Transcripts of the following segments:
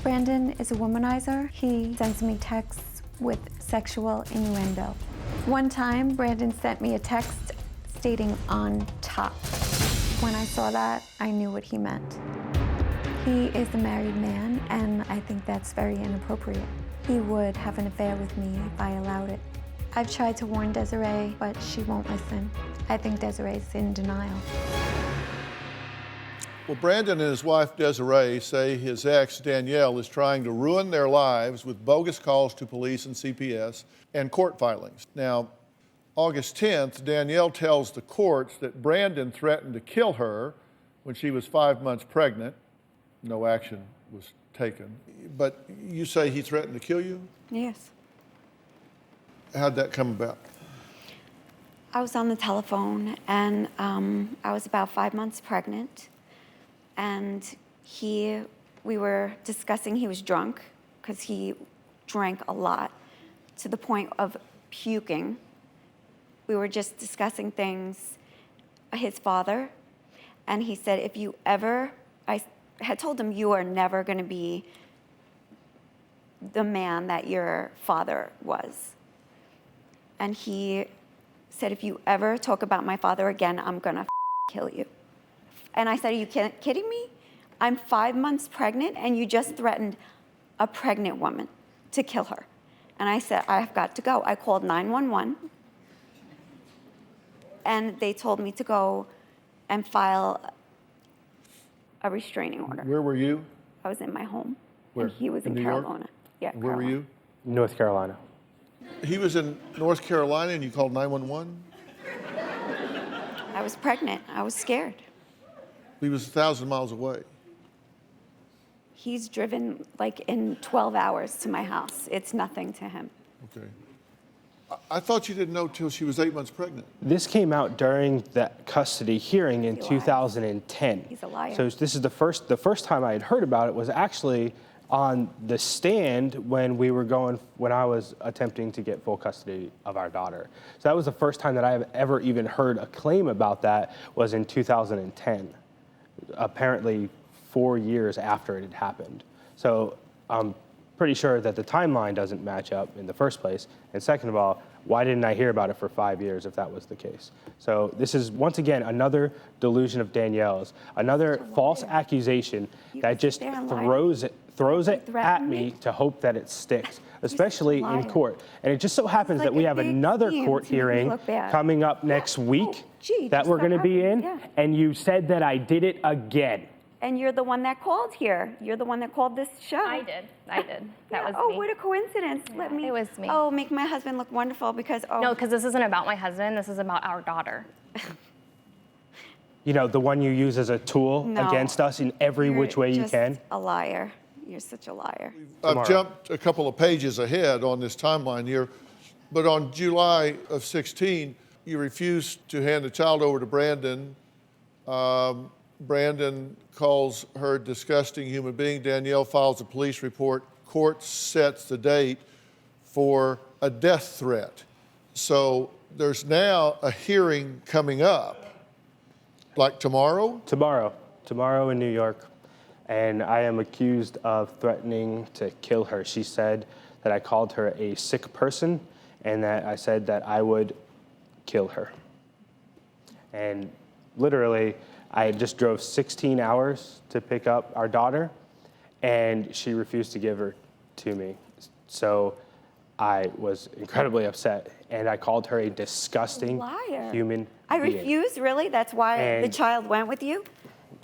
Brandon is a womanizer. He sends me texts with sexual innuendo. One time, Brandon sent me a text stating "on top." When I saw that, I knew what he meant. He is a married man, and I think that's very inappropriate. He would have an affair with me if I allowed it. I've tried to warn Desiree, but she won't listen. I think Desiree's in denial. Well, Brandon and his wife Desiree say his ex, Danielle, is trying to ruin their lives with bogus calls to police and CPS and court filings. Now, August 10th, Danielle tells the courts that Brandon threatened to kill her when she was 5 months pregnant. No action was taken. But you say he threatened to kill you? Yes. How'd that come about? I was on the telephone, and I was about 5 months pregnant. And we were discussing, he was drunk because he drank a lot to the point of puking. We were just discussing things, his father, and he said, if you ever, I had told him, you are never going to be the man that your father was. And he said, if you ever talk about my father again, I'm going to kill you. And I said, are you kidding me? I'm 5 months pregnant, and you just threatened a pregnant woman to kill her. And I said, I've got to go. I called 911, and they told me to go and file a restraining order. Where were you? I was in my home. Where? And he was in New York? Carolina. Yeah, Where were you? North Carolina. He was in North Carolina and you called 911? I was pregnant. I was scared. He was 1,000 miles away. He's driven like in 12 hours to my house. It's nothing to him. Okay. I thought you didn't know till she was 8 months pregnant. This came out during that custody hearing in He's a liar. 2010. He's a liar. So this is the first time I had heard about it was actually on the stand when I was attempting to get full custody of our daughter. So that was the first time that I have ever even heard a claim about that was in 2010. Apparently 4 years after it had happened. So I'm pretty sure that the timeline doesn't match up in the first place. And second of all, why didn't I hear about it for 5 years if that was the case? So this is, once again, another delusion of Danielle's, another false accusation that just throws it at me to hope that it sticks, especially in court. And it just so happens that we have another court hearing coming up next week that we're going to be in, and you said that I did it again. And you're the one that called here. You're the one that called this show. I did. That was me. Oh, what a coincidence. Yeah, it was me. Oh, make my husband look wonderful because, No, because this isn't about my husband. This is about our daughter. You know, the one you use as a tool against us in every which way you can. A liar. You're such a liar. I've jumped a couple of pages ahead on this timeline here, but on July of 16, you refused to hand the child over to Brandon. Brandon calls her a disgusting human being. Danielle files a police report. Court sets the date for a death threat. So there's now a hearing coming up, like tomorrow? Tomorrow in New York. And I am accused of threatening to kill her. She said that I called her a sick person and that I said that I would kill her. And literally, I just drove 16 hours to pick up our daughter, and she refused to give her to me. So I was incredibly upset, and I called her a disgusting human I being. refused, really? That's why the child went with you?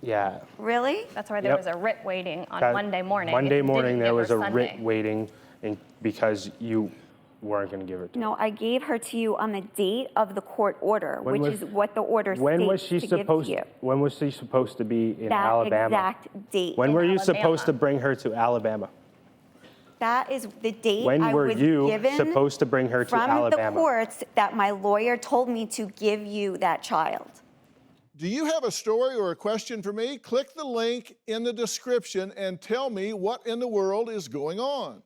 Yeah. Really? That's why there was a writ waiting on Monday morning. Monday morning there was a Sunday. writ waiting because you weren't going to give her to me. No, I gave her to you on the date of the court order, which is what the order states When was she to give to you. When was she supposed to be in That Alabama? exact date. When were you Alabama. supposed to bring her to Alabama? That is the date When I were was you given supposed to bring her to from Alabama? the courts that my lawyer told me to give you that child. Do you have a story or a question for me? Click the link in the description and tell me what in the world is going on.